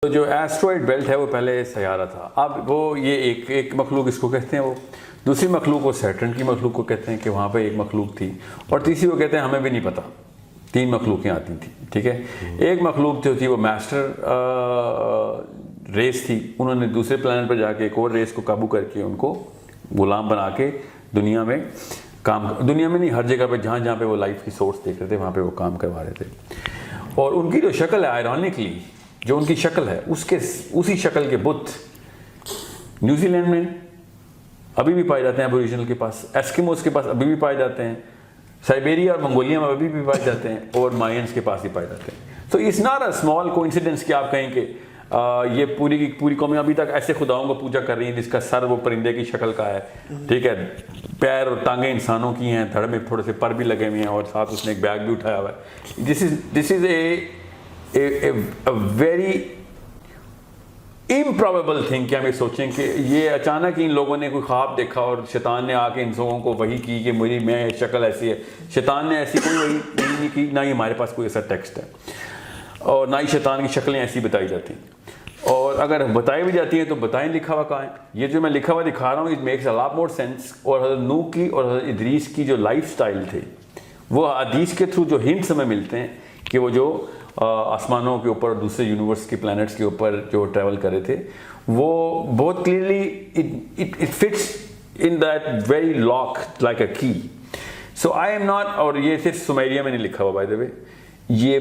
تو جو asteroid belt ہے وہ پہلے سیارہ تھا. اب وہ یہ ایک مخلوق اس کو کہتے ہیں, وہ دوسری مخلوق وہ سیٹرن کی مخلوق کو کہتے ہیں کہ وہاں پہ ایک مخلوق تھی, اور تیسری وہ کہتے ہیں ہمیں بھی نہیں پتہ, 3 مخلوقیں آتی تھیں. ٹھیک ہے, ایک مخلوق جو تھی وہ ماسٹر ریس تھی, انہوں نے دوسرے پلانٹ پر جا کے ایک اور ریس کو قابو کر کے ان کو غلام بنا کے دنیا میں دنیا میں نہیں, ہر جگہ پہ جہاں جہاں پہ وہ لائف کی سورس دیکھ رہے تھے وہاں پہ وہ کام کروا رہے تھے. اور ان کی جو شکل ہے آئرونکلی جو ان کی شکل ہے اسی شکل کے بت نیوزی لینڈ میں ابھی بھی پائے جاتے ہیں, ابوریجنل کے پاس, ایسکیموز کے پاس ابھی بھی پائے جاتے ہیں, سائبیریا اور منگولیا میں ابھی بھی پائے جاتے ہیں, اور مائنس کے پاس بھی پائے جاتے ہیں. So it's not a small coincidence کہ آپ کہیں کہ یہ پوری کی پوری قومیں ابھی تک ایسے خداؤں کو پوجا کر رہی ہیں جس کا سر وہ پرندے کی شکل کا ہے, ٹھیک ہے, پیر اور ٹانگیں انسانوں کی ہیں, دھڑ میں تھوڑے سے پر بھی لگے ہوئے ہیں, اور ساتھ اس نے ایک بیگ بھی اٹھایا ہوا ہے. دس از اے ویری امپروبیبل تھنگ کہ ہم یہ سوچیں کہ یہ اچانک ان لوگوں نے کوئی خواب دیکھا اور شیطان نے آ کے ان لوگوں کو وحی کی کہ میں شکل ایسی ہے. شیطان نے ایسی کوئی وحی نہیں کی, نہ ہی ہمارے پاس کوئی ایسا ٹیکسٹ ہے, اور نہ ہی شیطان کی شکلیں ایسی بتائی جاتی ہیں, اور اگر بتائی بھی جاتی ہیں تو بتائیں لکھا ہوا کہاں ہے. یہ جو میں لکھا ہوا دکھا رہا ہوں it makes a lot more sense. اور حضرت نوح کی اور حضرت ادریس کی جو لائف سٹائل تھے وہ حدیث کے تھرو جو ہنٹس ہمیں ملتے ہیں کہ وہ جو آسمانوں کے اوپر دوسرے یونیورس کے پلانٹس کے اوپر جو ٹریول کر رہے تھے وہ بہت clearly it fits in that very lock like a key. So I am not, اور یہ صرف سمیریا میں نہیں لکھا ہوا بائی دا وے, یہ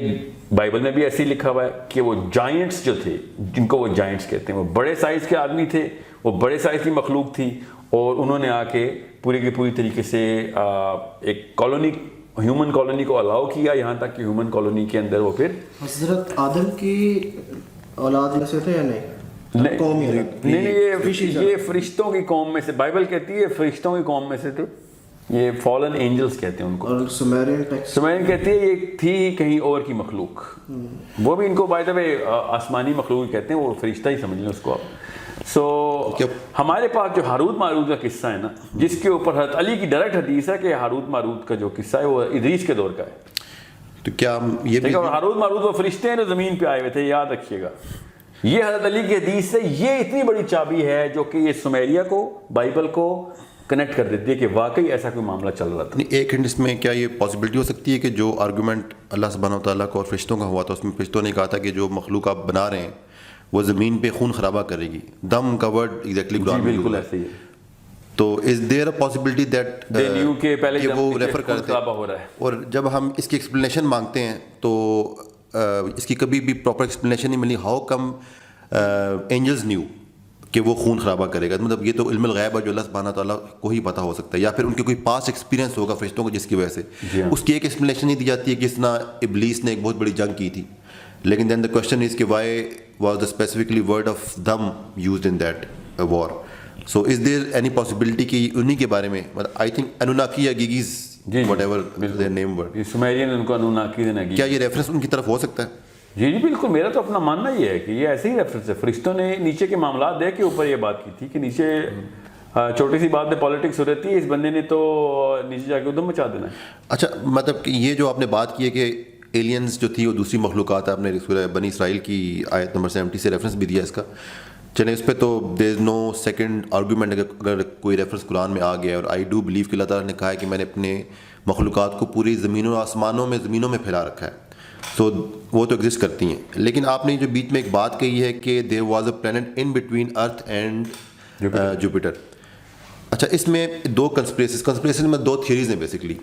بائبل میں بھی ایسے ہی لکھا ہوا ہے کہ وہ جائنٹس جو تھے, جن کو وہ جائنٹس کہتے ہیں, وہ بڑے سائز کے آدمی تھے, وہ بڑے سائز کی مخلوق تھی, اور انہوں نے آ کے پوری کی پوری طریقے سے ایک کالونی, ہیومن کالونی کو الاؤ کیا, یہاں تک کہ ہیومن کالونی کے اندر وہ پھر حضرت آدم کی اولاد میں سے تھے یا نہیں؟ یہ فرشتوں کی قوم میں سے, بائبل کہتی ہے فرشتوں کی قوم میں سے تھے, یہ فالن اینجلز کہتے ہیں ان کو. اور سمیرین کہتی ہے یہ تھی کہیں اور کی مخلوق, وہ بھی ان کو بائی دا وے آسمانی مخلوق کہتے ہیں, وہ فرشتہ ہی سمجھ لیں اس کو آپ. سو ہمارے پاس جو ہاروت ماروت کا قصہ ہے نا, جس کے اوپر حضرت علی کی ڈائریکٹ حدیث ہے کہ ہاروت ماروت کا جو قصہ ہے وہ ادریس کے دور کا ہے. تو کیا یہ بھی ہاروت ماروت وہ فرشتے ہیں جو زمین پہ آئے ہوئے تھے, یاد رکھیے گا. یہ حضرت علی کی حدیث سے یہ اتنی بڑی چابی ہے جو کہ یہ سمیریا کو بائبل کو کنیکٹ کر دیتی ہے کہ واقعی ایسا کوئی معاملہ چل رہا تھا. ایک ہنٹ اس میں کیا یہ پاسبلٹی ہو سکتی ہے کہ جو آرگومنٹ اللہ سبحانہ و تعالیٰ کو اور فرشتوں کا ہوا تھا اس میں فرشتوں نے کہا تھا کہ جو مخلوق آپ بنا رہے ہیں وہ زمین پہ خون خرابہ کرے گی, دم کا ورڈ ایگزیکٹلی بالکل ایسے ہی ہے. تو از دیر اے پاسبلٹی دیٹ وہ ریفر کرتے ہیں, اور جب ہم اس کی ایکسپلینیشن مانگتے ہیں تو اس کی کبھی بھی پراپر ایکسپلینیشن نہیں ملی. ہاؤ کم اینجلز نیو کہ وہ خون خرابہ کرے گا؟ مطلب یہ تو علم الغیب ہے جو اللہ سبحانہ تعالیٰ کو ہی پتہ ہو سکتا ہے, یا پھر ان کے کوئی پاس ایکسپیرینس ہوگا فرشتوں کو جس کی وجہ سے اس کی ایک ایکسپلینیشن نہیں دی جاتی ہے کہ اس طرح ابلیس نے ایک بہت بڑی جنگ کی تھی. لیکن دین دا کوشچن از کہ why was the specifically word of them used in that war. So is there any possibility کہ انہیں کے بارے میں, آئی تھنک انوناکی یا گیگیز whatever their name word, Sumerian ان کو انوناکی دینا, کیا یہ ریفرنس ان کی طرف ہو سکتا ہے؟ جی بالکل, میرا تو اپنا ماننا یہ ہے کہ یہ ایسے ہی ریفرنس ہے. فرشتوں نے نیچے کے معاملات دیکھ کے اوپر یہ بات کی تھی کہ نیچے چھوٹی سی بات میں پالیٹکس ہو رہتی ہے, اس بندے نے تو نیچے جا کے ادھم مچا دینا ہے. اچھا, مطلب کہ یہ جو آپ نے بات کی ہے کہ ایلینز جو تھی وہ دوسری مخلوقات, آپ نے سورہ بنی اسرائیل کی آیت نمبر 70 سے ریفرنس بھی دیا اس کا. چلیں اس پہ تو دیر از نو سیکنڈ آرگومنٹ. اگر کوئی ریفرنس قرآن میں آ گیا ہے, اور آئی ڈو بلیو کہ اللہ تعالیٰ نے کہا ہے کہ میں نے اپنے مخلوقات کو پوری زمینوں آسمانوں میں پھیلا رکھا ہے, تو وہ تو ایگزسٹ کرتی ہیں. لیکن آپ نے جو بیچ میں ایک بات کہی ہے کہ there was a planet in between earth and Jupiter. اچھا, اس میں 2 کنسپریسن میں 2 تھیوریز ہیں بیسکلی.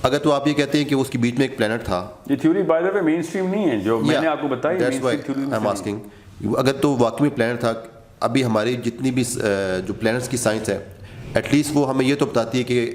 اگر تو آپ یہ کہتے ہیں کہ اس کے بیچ میں ایک پلانٹ تھا, یہ theory by the way mainstream نہیں ہے جو میں نے آپ کو بتائی, that's why I am asking. اگر تو واقعی میں پلانٹ تھا, ابھی ہماری جتنی بھی جو پلانٹس کی سائنس ہے ایٹ لیسٹ وہ ہمیں یہ تو بتاتی ہے کہ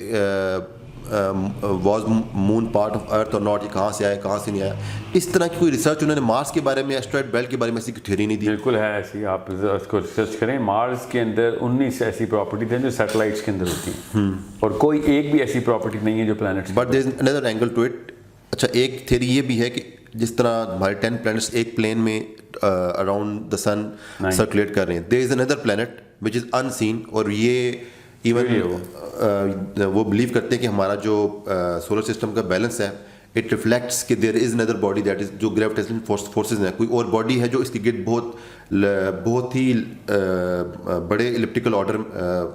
was moon part of earth اور ناٹ, یہ کہاں سے آیا کہاں سے نہیں آیا. اس طرح کی کوئی ریسرچ انہوں نے مارس کے بارے میں, ایسٹرائڈ بیلٹ کے بارے میں ایسی کوئی تھیوری نہیں دی. بالکل ہے ایسی, آپ اس کو ریسرچ کریں. مارس کے اندر 19 ایسی پراپرٹیز ہیں جو سیٹلائٹس کے اندر ہوتی ہیں, اور کوئی ایک بھی ایسی پراپرٹی نہیں ہے جو plants. But there is another angle to it. اچھا, ایک تھیوری یہ بھی ہے کہ جس طرح ہمارے 10 پلانٹس ایک پلین میں اراؤنڈ دا سن سرکولیٹ کر رہے ہیں, دیر از اندر پلانٹ وچ از ان سین, اور یہ ایون وہ بلیو کرتے ہیں کہ ہمارا جو سولر سسٹم کا بیلنس ہے اٹ ریفلیکٹس کہ دیر از another body that is جو gravitational forces ہیں, کوئی اور باڈی ہے جو اس کے گرد بہت ہی بڑے الیپٹیکل آرڈر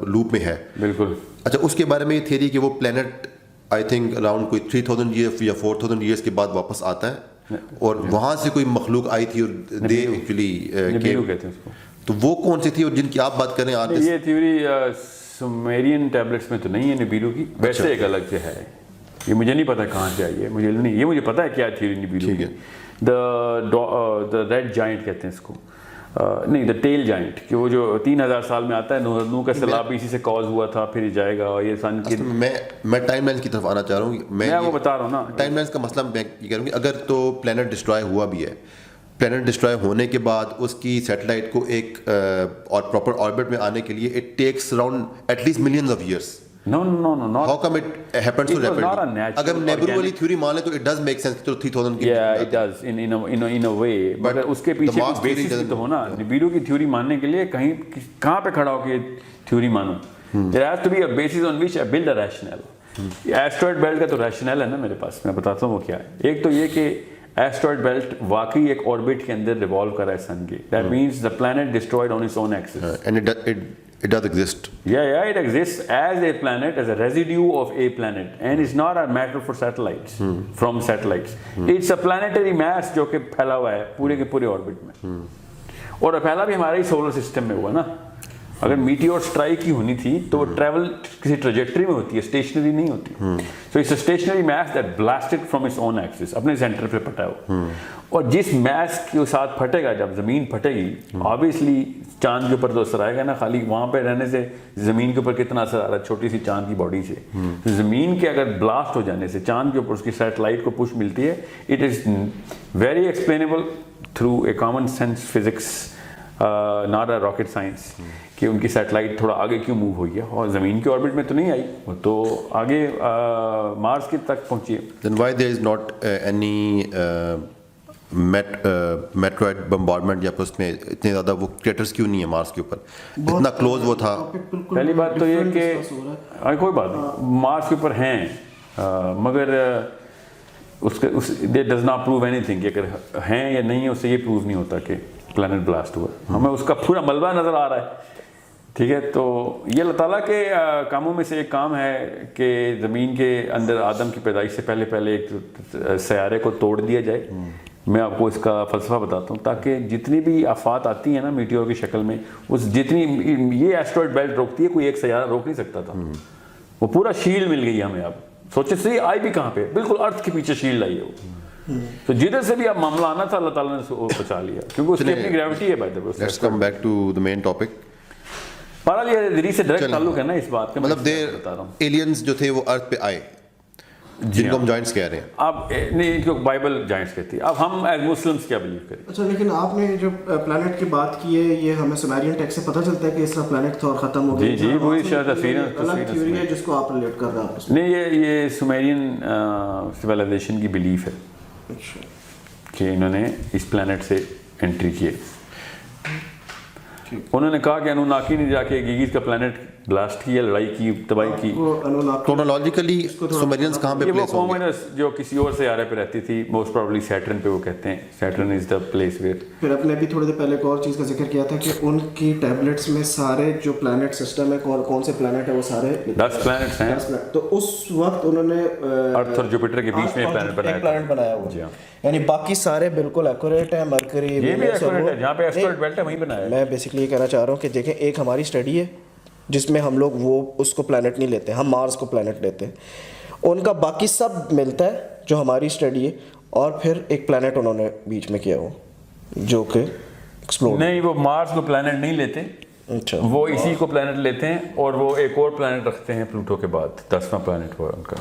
لوپ میں ہے. بالکل. اچھا, اس کے بارے میں یہ تھیوری کہ وہ پلانٹ آئی تھنک اراؤنڈ کوئی 3000 ایئر یا 4000 ایئرس کے بعد واپس آتا ہے اور وہاں سے کوئی مخلوق آئی تھی اور دے ایکچولی کہتے ہیں اس کو. تو وہ کون سی تھی اور جن کی آپ بات کر رہے ہیں آج؟ یہ تھیوری سومیرین ٹیبلٹس میں تو نہیں ہے نبیرو کی, ویسے ایک الگ سے ہے. یہ مجھے نہیں پتا کہاں سے آئی ہے, مجھے نہیں, یہ مجھے پتا ہے کیا تھیوری نبیرو کی. دا ریڈ جائنٹ کہتے ہیں اس کو, نہیں دا ٹیل جائنٹ, کہ وہ جو 3000 سال میں آتا ہے, نوح کا سیلاب اسی سے کاز ہوا تھا, پھر جائے گا. اور یہ میں ٹائم لائن کی طرف آنا چاہ رہا ہوں. میں وہ بتا رہا ہوں نا ٹائم لائنس کا مسئلہ. میں یہ کہہ رہا ہوں کہ اگر تو پلانٹ ڈسٹرائے ہوا بھی ہے, پلانٹ ڈسٹرائے ہونے کے بعد اس کی سیٹلائٹ کو ایک اور پراپر آربٹ میں آنے کے لیے it takes around at least millions of years. No, How come it happens so rapidly? اگر نیبرو والی تھیوری مان لیں تو it does make sense کہ 3000 کی. Yeah, it does in a way. مگر اس کے پیچھے کوئی بیسس بھی تو ہونا. نبیرو کی تھیوری ماننے کے لیے کہاں پہ کھڑا ہو کے تھیوری مانو. There has to be a basis on which I build a rationale. Asteroid belt کا تو ریشنل ہے نا میرے پاس, میں بتاتا ہوں وہ کیا ہے. ایک تو یہ کہ ایسٹرائڈ بیلٹ واقعی ایک آربٹ کے اندر ریوالو کر رہا ہے سن کے. That means the planet destroyed on its own axis. And it does exist. Yeah, it exists as a planet, as a residue of a planet, and it's not a matter for satellites, from satellites. It's a planetary mass جو کہ پھیلا ہوا ہے پورے کے پورے orbit میں, اور پھیلا بھی ہمارے ہی سولر سسٹم میں ہوا نا. اگر میٹیور اسٹرائک کی ہونی تھی تو وہ ٹریول کسی ٹریجیکٹری میں ہوتی ہے, اسٹیشنری نہیں ہوتی. So it's a stationary mass that blasted from its own axis, اپنے سینٹر پہ پھٹا ہوا. اور جس میس کے ساتھ پھٹے گا, جب زمین پھٹے گی, آبویسلی چاند کے اوپر تو اثر آئے گا نا. خالی وہاں پہ رہنے سے زمین کے اوپر کتنا اثر آ رہا ہے چھوٹی سی چاند کی باڈی سے. زمین کے اگر بلاسٹ ہو جانے سے چاند کے اوپر اس کی سیٹلائٹ کو پش ملتی ہے. It is very explainable through a common sense physics, not a rocket science, کہ ان کی سیٹلائٹ تھوڑا آگے کیوں موو ہوئی ہے, اور زمین کے آربٹ میں تو نہیں آئی, وہ تو آگے مارس کی تک پہنچی ہے. Then why there is not any meteoroid bombardment, یا پھر اس میں اتنے زیادہ وہ کریٹرز کیوں نہیں ہے مارس کے اوپر, اتنا کلوز وہ تھا. پہلی بات تو یہ کہ کوئی بات نہیں, مارس کے اوپر ہیں, مگر اس کے that does not prove any thing, کہ اگر ہیں یا نہیں ہے اس سے یہ پروو نہیں ہوتا کہ پلانٹ بلاسٹ ہوا. ہمیں اس کا پورا ملبہ نظر آ رہا ہے. ٹھیک ہے, تو یہ اللہ تعالیٰ کے کاموں میں سے ایک کام ہے کہ زمین کے اندر آدم کی پیدائش سے پہلے ایک سیارے کو توڑ دیا جائے. میں آپ کو اس کا فلسفہ بتاتا ہوں, تاکہ جتنی بھی آفات آتی ہیں نا میٹیور کی شکل میں, اس جتنی یہ ایسٹرائڈ بیلٹ روکتی ہے, کوئی ایک سیارہ روک نہیں سکتا تھا. وہ پورا شیلڈ مل گئی ہمیں. اب سوچے سے آئی بھی کہاں پہ, بالکل ارتھ کے پیچھے شیلڈ آئی ہے وہ. تو جدھر سے بھی اب معاملہ آنا تھا اللہ تعالیٰ نے اس کو بچا لیا, کیونکہ اس کی اپنی گریوٹی ہے. Let's come back to the main topic. بہرحال یہ حدیث سے ڈائریکٹ تعلق ہے نا اس بات کا. مطلب ایلینز جو تھے وہ ارتھ پہ آئے, جن کو ہم جوائنٹس کہہ رہے ہیں. اب نہیں, ان کو بائبل جوائنٹس کہتی ہے. اب ہم ایز مسلمس کیا بلیو کریں؟ اچھا, لیکن آپ نے جو پلانٹ کی بات کی ہے, یہ ہمیں سومیرین ٹیکسٹ سے پتہ چلتا ہے کہ اس طرح پلانٹ تھا اور ختم ہو گیا. جی وہی شاید الگ تھیوری ہے جس کو آپ ریلیٹ کر رہے ہیں آپ. نہیں, یہ سومیرین سویلائزیشن کی بلیف ہے کہ انہوں نے اس پلانٹ سے انٹری کی. انہوں نے کہا کہ انوناکی نے جا کے گیگیز کا پلانٹ بلاسٹ کیا, لڑائی کی, تباہی کی. کرونالوجیکلی سومیرینز کہاں پہ پلیس ہوں گے؟ جو کسی اور سیارے پہ رہتی تھی, موسٹ پروبیبلی سیٹرن پہ. وہ کہتے ہیں Saturn is the place where. پھر اپنے بھی تھوڑی دیر پہلے ایک اور چیز کا ذکر کیا تھا کہ ان کی ٹیبلٹس میں سارے جو پلانٹ سسٹم ہے, کون سے پلانٹ ہے, وہ سارے 10 پلانٹس ہیں. تو اس وقت انہوں نے ارتھ اور جوپیٹر کے بیچ میں پلانٹ بنایا ہوا, یعنی باقی سارے بالکل ایکوریٹ ہیں. مرکری, یہ بھی ایکوریٹ ہے, جہاں پہ ایسٹرائڈ بیلٹ ہے وہیں بنایا ہے. میں بیسکلی یہ کہنا چاہ رہا ہوں کہ دیکھیں, ایک ہماری اسٹڈی ہے جس میں ہم لوگ وہ اس کو پلانٹ نہیں لیتے, ہم مارس کو پلانٹ لیتے ہیں. ان کا باقی سب ملتا ہے جو ہماری اسٹڈی ہے, اور پھر ایک پلانٹ انہوں نے بیچ میں کیا ہوا جو کہ ایکسپلور. نہیں, وہ مارس کو پلانٹ نہیں لیتے. اچھا, وہ اسی کو پلانٹ لیتے ہیں, اور وہ ایک اور پلانٹ رکھتے ہیں پلوٹو کے بعد, 10واں پلانٹ ہوا ان کا.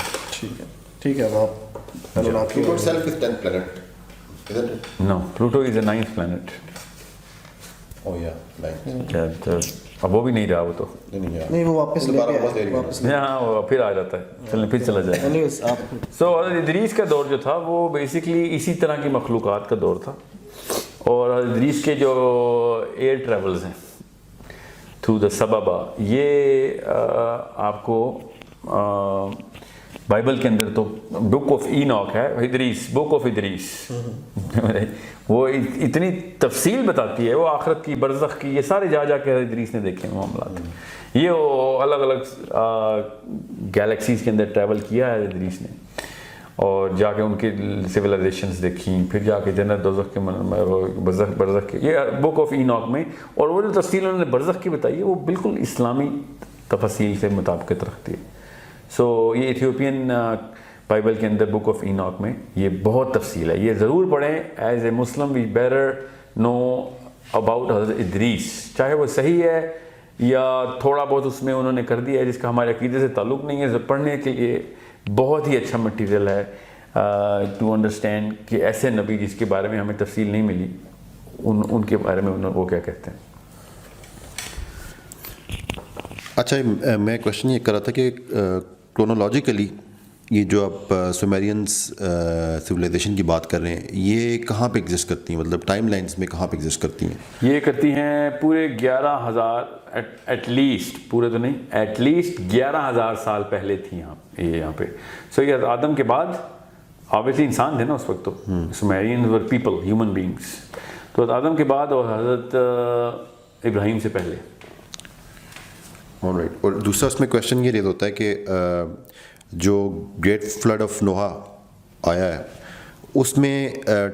ٹھیک ہے. اب آپ Pluto itself is 10th planet, isn't it? No, Pluto is the 9th planet. Oh yeah, 9th. اب وہ بھی نہیں رہا, وہ تو نہیں, وہ واپس لے کے ہاں وہ پھر آ جاتا ہے, چلیں پھر چلا جائے. سو ادریس کا دور جو تھا وہ بیسکلی اسی طرح کی مخلوقات کا دور تھا. اور ادریس کے جو ایئر ٹریولز ہیں تھرو دا سبابا, یہ آپ کو بائبل کے اندر تو بک آف ایناک ہے، ادریس، بک آف ادریس، وہ اتنی تفصیل بتاتی ہے، وہ آخرت کی، برزخ کی، یہ سارے جا جا کے ادریس نے دیکھے ہیں معاملات. یہ وہ الگ الگ گیلیکسیز کے اندر ٹریول کیا ہے ادریس نے، اور جا کے ان کی سویلائزیشنز دیکھیں، پھر جا کے جنت دوزخ کے برزخ کے، یہ بک آف ایناک میں. اور وہ جو تفصیل انہوں نے برزخ کی بتائی ہے وہ بالکل اسلامی تفصیل سے مطابقت رکھتی ہے. سو یہ ایتھیوپین بائبل کے اندر بک آف ایناک میں یہ بہت تفصیل ہے، یہ ضرور پڑھیں. As a Muslim we better know about حضرت ادریس، چاہے وہ صحیح ہے یا تھوڑا بہت اس میں انہوں نے کر دیا ہے جس کا ہمارے عقیدے سے تعلق نہیں ہے. پڑھنے کے لیے بہت ہی اچھا مٹیریل ہے ٹو انڈرسٹینڈ کہ ایسے نبی جس کے بارے میں ہمیں تفصیل نہیں ملی، ان کے بارے میں وہ کیا کہتے ہیں. اچھا، میں کوشچن یہ کر رہا تھا کہ کرونالوجیکلی یہ جو آپ سومیرینس سویلائزیشن کی بات کر رہے ہیں، یہ کہاں پہ ایگزسٹ کرتی ہیں، مطلب ٹائم لائنس میں کہاں پہ ایگزسٹ کرتی ہیں؟ یہ کرتی ہیں پورے 11,000 ایٹ لیسٹ، پورے تو نہیں، ایٹ لیسٹ 11,000 سال پہلے تھی یہاں پہ. سو یہ آدم کے بعد آبویسلی انسان تھے نا اس وقت، تو سومیرینز ور پیپل، ہیومن بینگس. تو آدم کے بعد اور حضرت ابراہیم سے پہلے. اور دوسرا اس میں کویشچن یہ ریز ہوتا ہے کہ جو گریٹ فلڈ آف نوحہ آیا ہے اس میں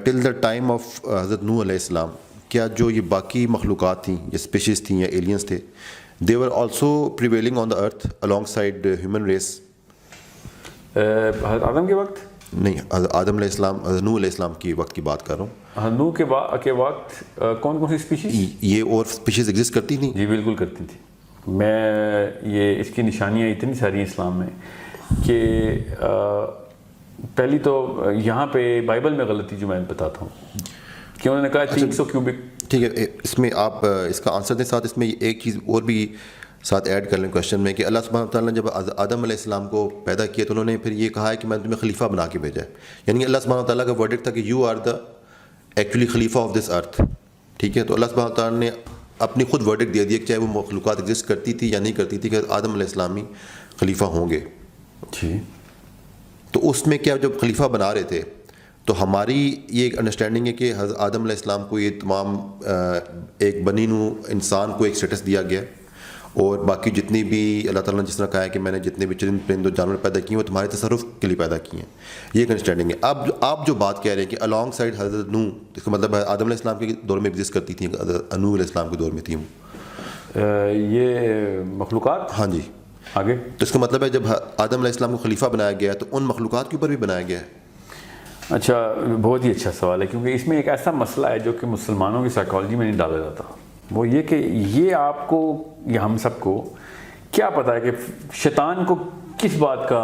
ٹل دا ٹائم آف حضرت نوح علیہ السلام، کیا جو یہ باقی مخلوقات تھیں یا اسپیشیز تھیں یا ایلینس تھے، they were also prevailing on the earth alongside human race? حضرت آدم کے وقت نہیں، آدم علیہ السلام، حضرت نوح علیہ السلام کے وقت کی بات کر رہا ہوں. نوح کے وقت کون سی اسپیشیز؟ یہ اور اسپیشیز ایگزسٹ کرتی تھیں؟ جی بالکل کرتی تھیں. میں یہ اس کی نشانیاں اتنی ساری ہیں اسلام میں کہ پہلی تو یہاں پہ بائبل میں غلطی جو میں بتاتا ہوں کہ انہوں نے کہا 300 کیوبک. ٹھیک ہے، اس میں آپ اس کا آنسر دیں، ساتھ اس میں ایک چیز اور بھی ساتھ ایڈ کر لیں کویشچن میں کہ اللہ سبحانہ تعالیٰ نے جب آدم علیہ السلام کو پیدا کیا تو انہوں نے پھر یہ کہا ہے کہ میں نے تمہیں خلیفہ بنا کے بھیجا ہے. یعنی اللہ سبحانہ تعالیٰ کا ورڈکٹ تھا کہ یو آر دا ایکچولی خلیفہ آف دس ارتھ. ٹھیک ہے، تو اللہ سبحانہ تعالیٰ نے اپنی خود ورڈکٹ دے دیا کہ چاہے وہ مخلوقات ایگزسٹ کرتی تھی یا نہیں کرتی تھی کہ آدم علیہ السلام ہی خلیفہ ہوں گے. جی، تو اس میں کیا جب خلیفہ بنا رہے تھے تو ہماری یہ ایک انڈرسٹینڈنگ ہے کہ حضرت آدم علیہ السلام کو یہ تمام ایک بنی نوع انسان کو ایک اسٹیٹس دیا گیا، اور باقی جتنی بھی اللہ تعالیٰ نے جس طرح کہا ہے کہ میں نے جتنے بھی چرند پرند و جانور پیدا کیے ہیں وہ تمہارے تصرف کے لیے پیدا کیے ہیں. یہ ایک انڈرسٹینڈنگ ہے. اب آپ جو بات کہہ رہے ہیں کہ الانگ سائڈ حضرت نوح، اس کا مطلب ہے آدم علیہ السلام کے دور میں ایگزسٹ کرتی تھیں، نوح علیہ السلام کے دور میں تھیں یہ مخلوقات. ہاں جی، آگے تو اس کا مطلب ہے جب آدم علیہ السلام کو خلیفہ بنایا گیا تو ان مخلوقات کے اوپر بھی بنایا گیا ہے. اچھا، بہت ہی اچھا سوال ہے، کیونکہ اس میں ایک ایسا مسئلہ ہے جو کہ مسلمانوں کی سائیکالوجی میں نہیں ڈالا جاتا. وہ یہ کہ یہ آپ کو یا ہم سب کو کیا پتہ ہے کہ شیطان کو کس بات کا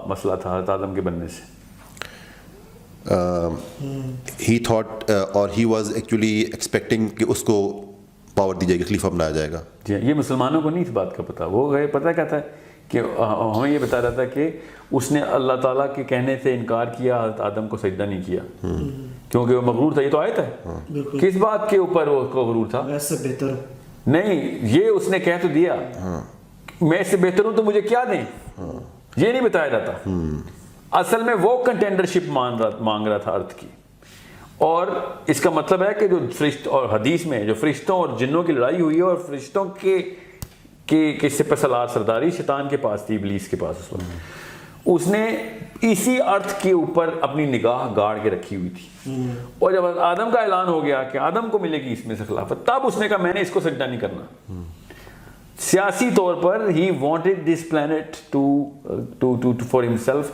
مسئلہ تھا حضرت آدم کے بننے سے؟ ہی تھاٹ اور ہی واز ایکچولی ایکسپیکٹنگ کہ اس کو پاور دی جائے گی، خلیفہ بنایا جائے گا. جی، یہ مسلمانوں کو نہیں اس بات کا پتہ. وہ پتہ کیا تھا کہ ہمیں یہ بتا رہا تھا کہ اس نے اللہ تعالیٰ کے کہنے سے انکار کیا، حضرت آدم کو سجدہ نہیں کیا کیونکہ وہ مغرور تھا. یہ تو آیت ہے. کس بات کے اوپر وہ مغرور تھا؟ ویسے بہتر نہیں، یہ اس نے کہہ تو دیا میں اس سے بہتر ہوں تو مجھے کیا دیں، یہ نہیں بتایا جاتا. اصل میں وہ کنٹینڈرشپ مانگ رہا تھا ارتھ کی. اور اس کا مطلب ہے کہ جو فرشت اور حدیث میں جو فرشتوں اور جنوں کی لڑائی ہوئی ہے اور فرشتوں کے سپہ سالار سرداری شیطان کے پاس تھی، ابلیس کے پاس اس وقت، اس نے اسی ارتھ کے اوپر اپنی نگاہ گاڑ کے رکھی ہوئی تھی. اور جب آدم کا اعلان ہو گیا کہ آدم کو ملے گی اس میں سے خلافت، تب اس نے کہا میں نے اس کو سجدہ نہیں کرنا. سیاسی طور پر he wanted this planet to for himself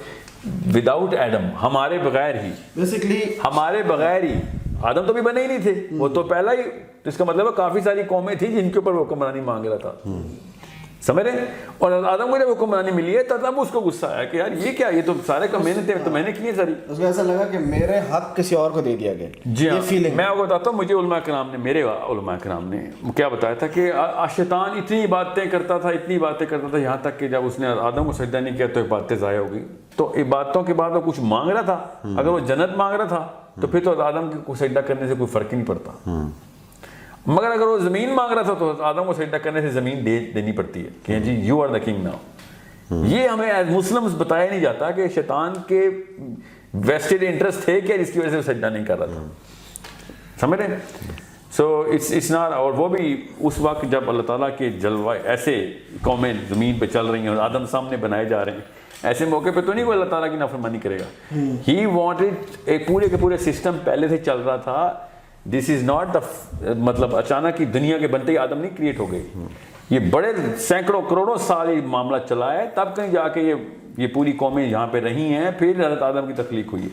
without Adam, ہمارے بغیر ہی، بیسیکلی ہمارے بغیر ہی. آدم تو بھی بنے ہی نہیں تھے، وہ تو پہلا ہی. اس کا مطلب ہے کافی ساری قومیں تھیں جن کے اوپر وہ حکمرانی مانگ رہا تھا. سمجھ رہے ہیں؟ اور آدم کو جب حکمرانی ملی ہے تب اس کو غصہ آیا کہ یار یہ کیا، یہ تو سارے کا محنت ہے تو میں نے کی ہے ساری. اس کو ایسا لگا کہ میرے حق کسی اور کو دے دیا گیا. جی ہاں، میں آپ کو بتاتا ہوں، مجھے علماء کرام نے، میرے علماء کرام نے کیا بتایا تھا کہ شیطان اتنی باتیں کرتا تھا یہاں تک کہ جب اس نے آدم کو سجدہ نہیں کیا تو عبادتیں ضائع ہو گئی. تو عبادتوں کے بعد وہ کچھ مانگ رہا تھا. اگر وہ جنت مانگ رہا تھا تو پھر تو آدم کو سجدہ کرنے سے کوئی فرق ہی نہیں پڑتا. مگر اگر وہ زمین مانگ رہا تھا تو آدم کو سجدہ کرنے سے زمین دینی پڑتی ہے کہ جی you are the king now. یہ ہمیں ایز مسلمس بتایا نہیں جاتا کہ شیطان کے ویسٹڈ انٹرسٹ تھے کیا جس کی وجہ سے وہ سجدہ نہیں کر رہا تھا. سمجھ رہے ہیں؟ So it's not. اور وہ بھی اس وقت جب اللہ تعالیٰ کے جلوہ ایسے قومیں زمین پہ چل رہی ہیں اور آدم سامنے بنائے جا رہے ہیں, ایسے موقع پہ تو نہیں کوئی اللہ تعالیٰ کی نافرمانی کرے گا. ہی وانٹڈ, ایک پورے کے پورے سسٹم پہلے سے چل رہا تھا. دس از ناٹ دا مطلب اچانک ہی دنیا کے بنتے ہی آدم نہیں کریٹ ہو گئی. یہ بڑے سینکڑوں کروڑوں سال یہ معاملہ چلا ہے, تب کہیں جا کے یہ پوری قومیں یہاں پہ رہی ہیں, پھر حضرت آدم کی تخلیق ہوئی ہے.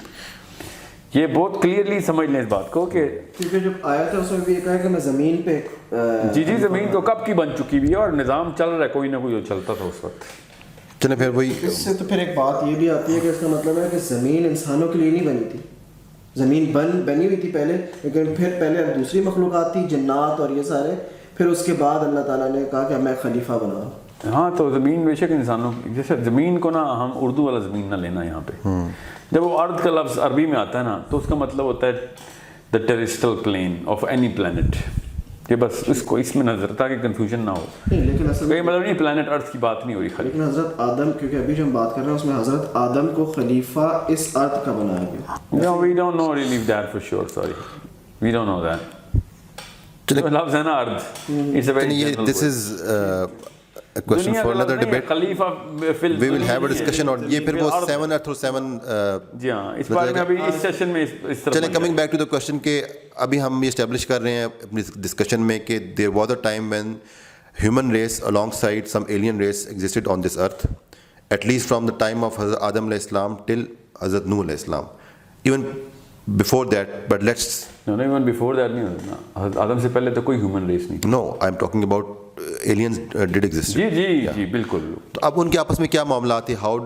یہ بہت کلیئرلی سمجھ لیں اس بات کو کہ کیونکہ جب آیا تھا اس میں بھی یہ کہا کہ میں زمین پہ جی زمین تو کب کی بن چکی ہوئی ہے اور نظام چل رہا ہے, کوئی نہ کوئی جو چلتا تھا اس وقت. چلیں پھر وہی اس سے تو پھر ایک بات یہ بھی آتی ہے کہ اس کا مطلب ہے کہ زمین انسانوں کے لیے نہیں بنی تھی. زمین بنی ہوئی تھی پہلے, لیکن پھر پہلے دوسری مخلوقات تھی, جنات اور یہ سارے, پھر اس کے بعد اللہ تعالیٰ نے کہا کہ میں خلیفہ بناؤں. ہاں تو زمین بے شک انسانوں, جیسے زمین کو نا ہم اردو والا زمین نہ لینا یہاں پہ. جب وہ ارض کا لفظ عربی میں آتا ہے نا تو اس کا مطلب ہوتا ہے دا ٹیریسٹرل پلین آف اینی پلانٹ. کہ بس اس کو اس میں نظر تھا کہ کنفیوژن نہ ہو. لیکن اصل کوئی مطلب نہیں پلانٹ ارتھ کی بات نہیں ہو رہی خالی. لیکن حضرت آدم, کیونکہ ابھی جو ہم بات کر رہے ہیں اس میں حضرت آدم کو خلیفہ اس ارتھ کا بنایا گیا. No, we don't know really that for sure, sorry. We don't know that. لفظ ہے نا ارتھ. It's a very general word. This is a question for another debate. خلیفہ We will have a discussion on یہ پھر وہ 7 earth اور 7 جی ہاں, اس بارے میں ابھی اس سیشن میں اس طرح. چلیں coming back to the question کہ ابھی ہم یہ اسٹیبلش کر رہے ہیں اپنی ڈسکشن میں کہ there was a time when human race alongside some alien race existed on this earth, at least from the time of Hazrat Adam alayhi salam till Hazrat Nuh alayhi salam. Even before that, but let's No, even before that نہیں ہوتا نا. آدم سے پہلے تو کوئی human race نہیں. No, I'm talking about aliens did exist. جی بالکل. تو اب ان کے آپس میں کیا معاملات تھے, how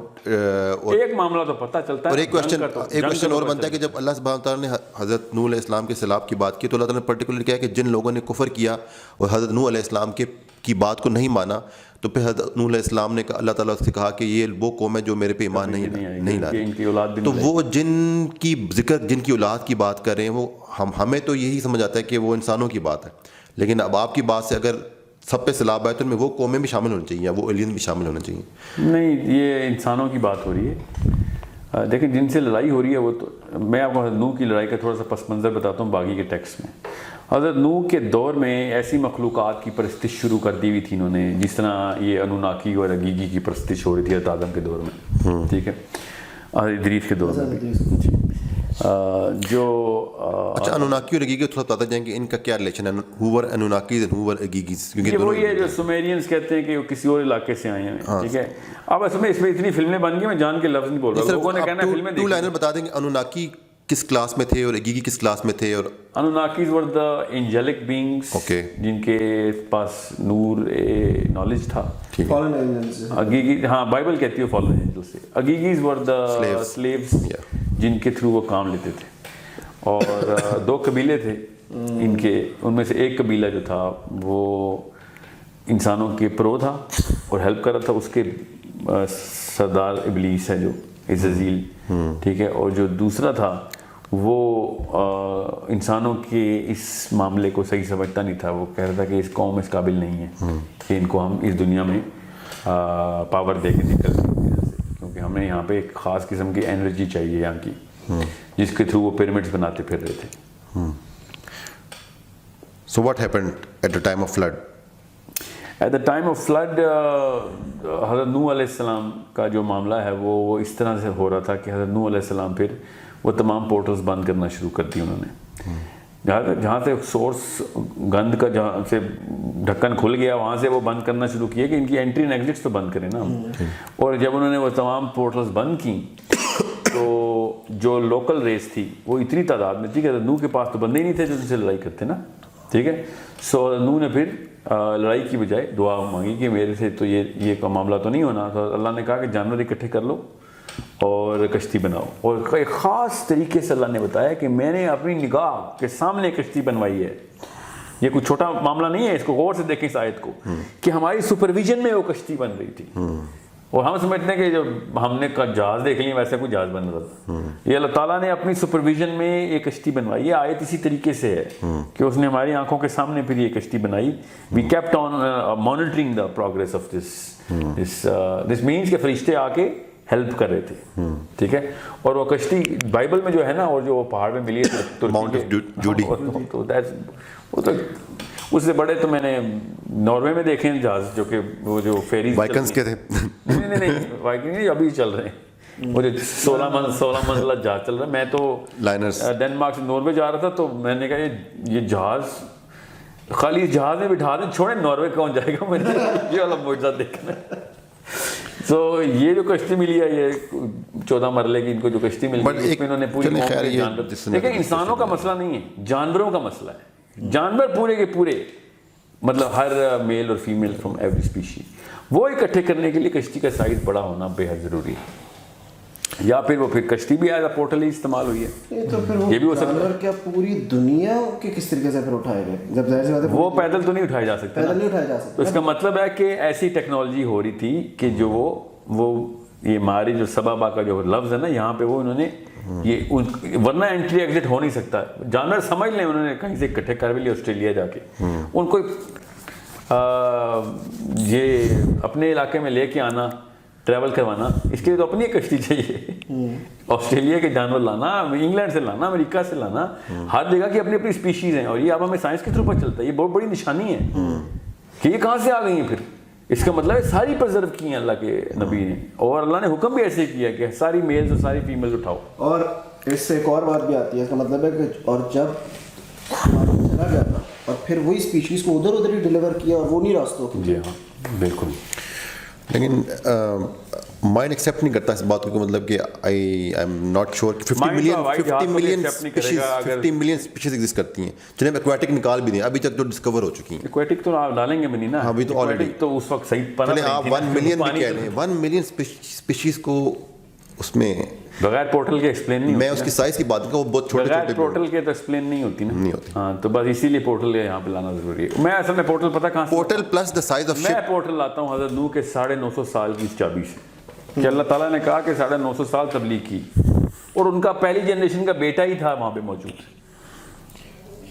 ایک معاملہ تو پتہ چلتا ہے. اور ایک کوشچن اور بنتا ہے کہ جب اللہ سبحانہ تعالیٰ نے حضرت نوح علیہ السلام کے سیلاب کی بات کی تو اللہ تعالیٰ نے پرٹیکولر کیا کہ جن لوگوں نے کفر کیا اور حضرت نوح علیہ السلام کی بات کو نہیں مانا, تو پھر حضرت نوح علیہ السلام نے اللہ تعالیٰ سے کہا کہ یہ وہ قوم ہے جو میرے پہ ایمان نہیں لا رہی. تو وہ جن کی اولاد کی بات کر رہے ہیں وہ ہمیں تو یہی سمجھ آتا ہے کہ وہ انسانوں کی بات ہے, لیکن اب آپ کی بات سے اگر سب پہ سیلاب آئے تو ان میں وہ قومیں بھی شامل ہونی چاہیے یا وہ ایلین بھی شامل ہونا چاہیے. نہیں, یہ انسانوں کی بات ہو رہی ہے. دیکھیں جن سے لڑائی ہو رہی ہے وہ تو, میں آپ کو حضرت نوح کی لڑائی کا تھوڑا سا پس منظر بتاتا ہوں باقی کے ٹیکسٹ میں. حضرت نوح کے دور میں ایسی مخلوقات کی پرستش شروع کر دی ہوئی تھی انہوں نے, جس طرح یہ انوناکی اور اگیگی کی پرستش ہو رہی تھی حضرت آدم کے دور میں, ٹھیک ہے, ادریس کے دور میں جی. جو اچھا انوناکی اور اگیگی تھوڑا بتاتے جائیں کہ ان کا کیا ریلیشن ہے, who were Anunnakis and who were Agigis, کیونکہ وہ یہ جو سومیرینز کہتے ہیں کہ وہ کسی اور علاقے سے آئے ہیں, ٹھیک ہے. اب اس میں اتنی فلمیں بن گئی, میں جان کے لفظ نہیں بول رہا, لوگوں نے کہنا ہے فلمیں ٹو لائنر بتا دیں کہ انوناکی کس کلاس میں تھے اور اگیگی کس کلاس میں تھے. اور انوناکیز ور دا اینجلک بینگس جن کے پاس نور نالج تھا. اگیگی, ہاں بائبل کہتی ہے فالن اینجل سے. اگیگیز ور دا سلیوز جن کے تھرو وہ کام لیتے تھے. اور 2 قبیلے تھے ان کے, ان میں سے ایک قبیلہ جو تھا وہ انسانوں کے پرو تھا اور ہیلپ کر رہا تھا. اس کے سردار ابلیس ہے جو عزازیل, ٹھیک ہے. اور جو دوسرا تھا وہ انسانوں کے اس معاملے کو صحیح سمجھتا نہیں تھا. وہ کہہ رہا تھا کہ اس قوم اس قابل نہیں ہے کہ ان کو ہم اس دنیا میں پاور دے کے نکل سکتے ہیں, کیونکہ ہمیں یہاں پہ ایک خاص قسم کی انرجی چاہیے یہاں کی, جس کے تھرو وہ پیرامڈس بناتے پھر رہے تھے. So what happened at the time of flood? At the time of flood حضرت نوح علیہ السلام کا جو معاملہ ہے وہ اس طرح سے ہو رہا تھا کہ حضرت نوح علیہ السلام پھر وہ تمام پورٹلز بند کرنا شروع کر دی انہوں نے. جہاں سے سورس گند کا جہاں سے ڈھکن کھل گیا وہاں سے وہ بند کرنا شروع کیا کہ ان کی انٹری اینڈ ایگزٹس تو بند کریں نا. اور جب انہوں نے وہ تمام پورٹلز بند کی تو جو لوکل ریس تھی وہ اتنی تعداد میں تھی کہ نوح کے پاس تو بندے ہی نہیں تھے جو ان سے لڑائی کرتے نا, ٹھیک ہے. سو نوح نے پھر لڑائی کی بجائے دعا مانگی کہ میرے سے تو یہ کا معاملہ تو نہیں ہونا. تو اللہ نے کہا کہ جانور اکٹھے کر لو اور کشتی بناؤ. اور ایک خاص طریقے سے اللہ نے بتایا کہ میں نے اپنی نگاہ کے سامنے کشتی بنوائی ہے. یہ کوئی چھوٹا معاملہ نہیں ہے, اس کو غور سے دیکھیں اس آیت کو کہ ہماری سپرویژن میں وہ کشتی بن رہی تھی. اور ہم سمجھتے ہیں کہ جب ہم نے جہاز دیکھ لیا ویسے کوئی جہاز بن رہا تھا. یہ اللہ تعالیٰ نے اپنی سپرویژن میں ایک کشتی بنوائی. یہ آیت اسی طریقے سے ہے کہ اس نے ہماری آنکھوں کے سامنے پھر یہ کشتی بنائی. We kept on monitoring the progress of this man's کہ فرشتے آ کے ہیلپ کر رہے تھے. ٹھیک ہے. اور وہ کشتی بائبل میں جو ہے نا, اور جو پہاڑ میں ملی ہے ماؤنٹ آف جوڈی, وہ تو اس سے بڑے تو میں نے ناروے میں دیکھے ہیں جہاز, جو کہ وہ جو فیریز وائکنز کے تھے. نہیں وائکنگ نہیں, ابھی چل رہے ہیں وہ جو 16 منزلہ جہاز چل رہا ہے. میں تو لائنرز ڈنمارک سے ناروے جا رہا تھا, تو میں نے کہا یہ جہاز خالی اس جہاز میں بٹھا دیں, چھوڑیں ناروے کون جائے گا. میں نے یہ والا معجزہ دیکھنا ہے. تو یہ جو کشتی ملی ہے, یہ 14 مرلے کی ان کو جو کشتی ملی ہے, اس میں انہوں نے پوری لیکن انسانوں کا مسئلہ نہیں ہے, جانوروں کا مسئلہ ہے. جانور پورے کے پورے, مطلب ہر میل اور فیمیل فرام ایوری اسپیشی, وہ اکٹھے کرنے کے لیے کشتی کا سائز بڑا ہونا بے حد ضروری ہے. یا پھر وہ پھر کشتی بھی ایز اے پورٹل ہی استعمال ہوئی ہے. یہ بھی ہو سکتا ہے. کیا پوری دنیا کے کس طریقے سے پھر اٹھائے گئے؟ جب ظاہر سی بات ہے وہ پیدل تو نہیں اٹھائے جا سکتے, پیدل نہیں اٹھائے جا سکتے. تو اس کا مطلب ہے کہ ایسی ٹیکنالوجی ہو رہی تھی کہ جو وہ یہ ہماری جو سبابا کا جو لفظ ہے نا, یہاں پہ وہ انہوں نے یہ ورنہ انٹری ایگزٹ ہو نہیں سکتا. جانور سمجھ لیں, انہوں نے کہیں سے اکٹھے کر بھی لیا آسٹریلیا جا کے. ان کو یہ اپنے علاقے میں لے کے آنا, ٹریول کروانا, اس کے لیے تو اپنی ایک کشتی چاہیے. آسٹریلیا کے جانور لانا, انگلینڈ سے لانا, امریکہ سے لانا, ہر جگہ کی اپنی اپنی اسپیشیز ہیں. اور یہ اب ہمیں سائنس کے تھرو پر چلتا ہے. یہ بہت بڑی نشانی ہے کہ یہ کہاں سے آ گئی ہیں. پھر اس کا مطلب ہے ساری پرزرو کی ہیں اللہ کے نبی نے, اور اللہ نے حکم بھی ایسے کیا کہ ساری میلز اور ساری فیمیلز اٹھاؤ. اور اس سے ایک اور بات بھی آتی ہے, اس کا مطلب ہے کہ اور جب چلا گیا تھا اور پھر وہی اسپیشیز کو ادھر ہی ڈیلیور کیا, اور وہ نہیں راستوں کی. جی ہاں بالکل. لیکن مائنڈ ایکسیپٹ نہیں کرتا اس بات کو, مطلب کہ I am not sure 50 million species exist کرتی ہیں, جنہیں ایکویٹک نکال بھی دیں ابھی تک جو ڈسکور ہو چکی ہیں. ایکویٹک تو آپ ڈالیں گے بھی نہیں نا, ابھی تو آلریڈی تو اس وقت صحیح پتہ آپ 1 ملین بھی کہہ لیں, 1 ملین اسپیشیز کو اس میں بغیر پورٹل کے ایکسپلین نہیں. میں اس کی سائز کی بات کروں, وہ بہت چھوٹے بغیر پورٹل کے تو ایکسپلین نہیں ہوتی نا. نہیں ہوتی. ہاں تو بس اسی لیے پورٹل یہاں پہ لانا ضروری ہے. میں اصل میں پورٹل پتہ کہاں سے, portal plus the size of ship. میں پورٹل لاتا ہوں حضرت نوح کے 950 سال کی چابی سے, کہ اللہ تعالیٰ نے کہا کہ 950 سال تبلیغ کی, اور ان کا پہلی جنریشن کا بیٹا ہی تھا وہاں پہ موجود.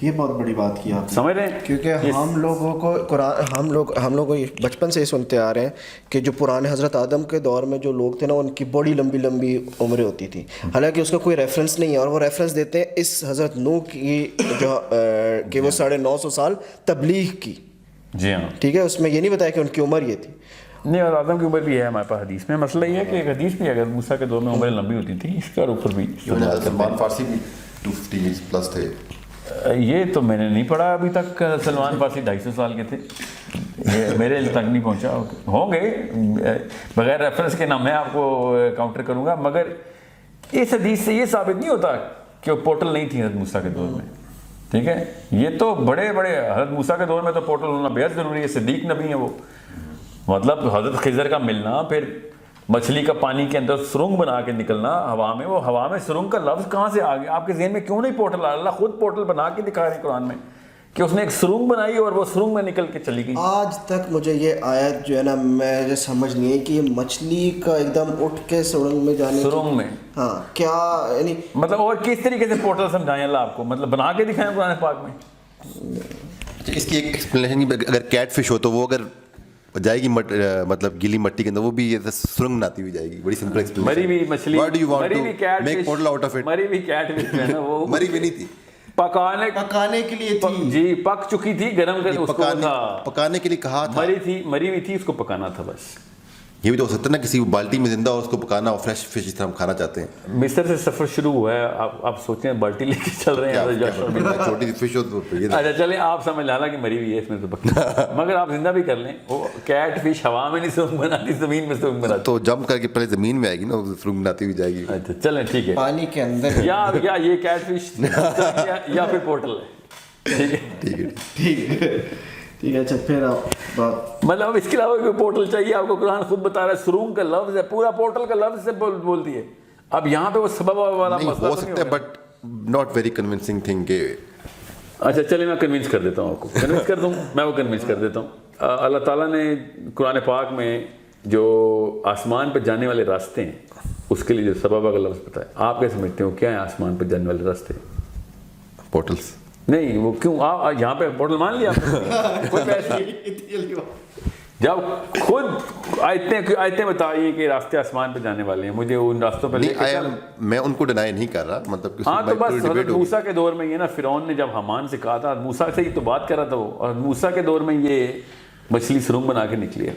یہ بہت بڑی بات کی آپ سمجھ رہے ہیں, کیونکہ ہم لوگوں کو قرآن ہم لوگ بچپن سے ہی سنتے آ رہے ہیں کہ جو پرانے حضرت آدم کے دور میں جو لوگ تھے نا, ان کی بڑی لمبی لمبی عمریں ہوتی تھیں. حالانکہ اس کا کوئی ریفرنس نہیں ہے, اور وہ ریفرنس دیتے ہیں اس حضرت نوح کی جو کہ وہ 950 سال تبلیغ کی. جی ہاں ٹھیک ہے, اس میں یہ نہیں بتایا کہ ان کی عمر یہ تھی. نہیں, اور آدم کی عمر بھی ہے ہمارے پاس حدیث میں. مسئلہ یہ ہے کہ ایک حدیث بھی اگر موسیٰ کے دور میں عمریں لمبی ہوتی تھیں, اس کا اوپر بھی سلمان فارسی بھی 250 پلس تھے. یہ تو میں نے نہیں پڑھا ابھی تک. سلمان فارسی 250 سال کے تھے, یہ میرے تک نہیں پہنچا. ہوں گے بغیر ریفرنس کے نام میں آپ کو کاؤنٹر کروں گا, مگر اس حدیث سے یہ ثابت نہیں ہوتا کہ وہ پورٹل نہیں تھی حضرت موسیٰ کے دور میں. ٹھیک ہے, یہ تو بڑے حضرت موسیٰ کے دور میں تو پورٹل ہونا بے حد ضروری ہے. صدیق نبی ہیں وہ, مطلب حضرت خضر کا ملنا, پھر مچھلی کا پانی کے اندر سرنگ بنا کے نکلنا ہوا میں. وہ ہوا میں سرنگ کا لفظ کہاں سے آ گیا آپ کے ذہن میں؟ کیوں نہیں پورٹل؟ اللہ خود پورٹل بنا کے دکھا رہے ہیں قرآن میں کہ اس نے ایک سرنگ بنائی اور وہ سرنگ میں نکل کے چلی گئی. آج تک مجھے یہ آیت جو ہے نا مجھے سمجھ نہیں ہے کہ یہ مچھلی کا ایک دم اٹھ کے سرنگ میں جانے, سرنگ میں ہاں کیا یعنی مطلب, اور کس طریقے سے پورٹل سمجھائیں اللہ آپ کو, مطلب بنا کے دکھائیں قرآن پاک میں. اس کی ایک ایکسپلینیشن, اگر کیٹ فش ہو تو وہ اگر جائے گی مطلب گیلی مٹی کے اندر, وہ بھی سرنگ بناتی ہوئی جائے گی. بڑی سمپل ایکسپلینیشن. مری ہوئی مچھلی, مری ہوئی کیٹ فش, وہ مری بھی نہیں تھی, پکانے کے لیے تھی. جی پک چکی تھی, گرم کر اس کو پکانے کے لیے کہا تھا. مری ہوئی تھی, اس کو پکانا تھا بس. یہ بھی تو ہو سکتا ہے نا کسی بالٹی میں زندہ ہو اس کو پکانا, اور فریش فش جس طرح ہم کھانا چاہتے ہیں. مصر سے سفر شروع ہوا ہے, آپ سوچیں بالٹی لے کے چل رہے ہیں, چھوٹی سی فش ہو تو اچھا چلیں آپ سمجھ لانا کہ مری ہوئی ہے اس میں تو پکا, مگر آپ زندہ بھی کر لیں. وہ کیٹ فش ہوا میں نہیں سرنگ بناتی, زمین میں سرنگ بناتی, تو جم کر کے پہلے زمین میں آئے گی نا, سرنگ بناتی ہوئی جائے گی. اچھا چلیں ٹھیک ہے, پانی کے اندر, یا یہ کیٹ فش یا پھر پورٹل ہے. ٹھیک ہے اچھا پھر آپ مطلب اس کے علاوہ کوئی پورٹل چاہیے آپ کو؟ قرآن خود بتا رہا ہے سرنگ کا لفظ ہے, پورا پورٹل کا لفظ سے بول دیے. اب یہاں پہ وہ سبب والا مسئلہ ہو سکتا ہے, but not very convincing thing کہ. اچھا چلیں میں کنونس کر دیتا ہوں آپ کو, کنونس کر دوں میں وہ کنونس کر دیتا ہوں. اللہ تعالیٰ نے قرآن پاک میں جو آسمان پہ جانے والے راستے ہیں اس کے لیے جو سبب کا لفظ پتہ ہے، آپ کیا سمجھتے ہو کیا ہیں آسمان پہ جانے والے راستے؟ پورٹلس نہیں، وہ کیوں آپ یہاں پہ پورٹل مان لیا کوئی پیسے جب خود آیتیں بتائیے کہ راستے آسمان پہ جانے والے ہیں، مجھے ان راستوں پہ میں ان کو ڈینائی نہیں کر رہا، مطلب ہاں تو بس حضرت موسیٰ کے دور میں یہ نا فرعون نے جب حامان سے کہا تھا، موسیٰ سے ہی تو بات کر رہا تھا وہ، اور موسیٰ کے دور میں یہ مچھلی سرنگ بنا کے نکلی ہے.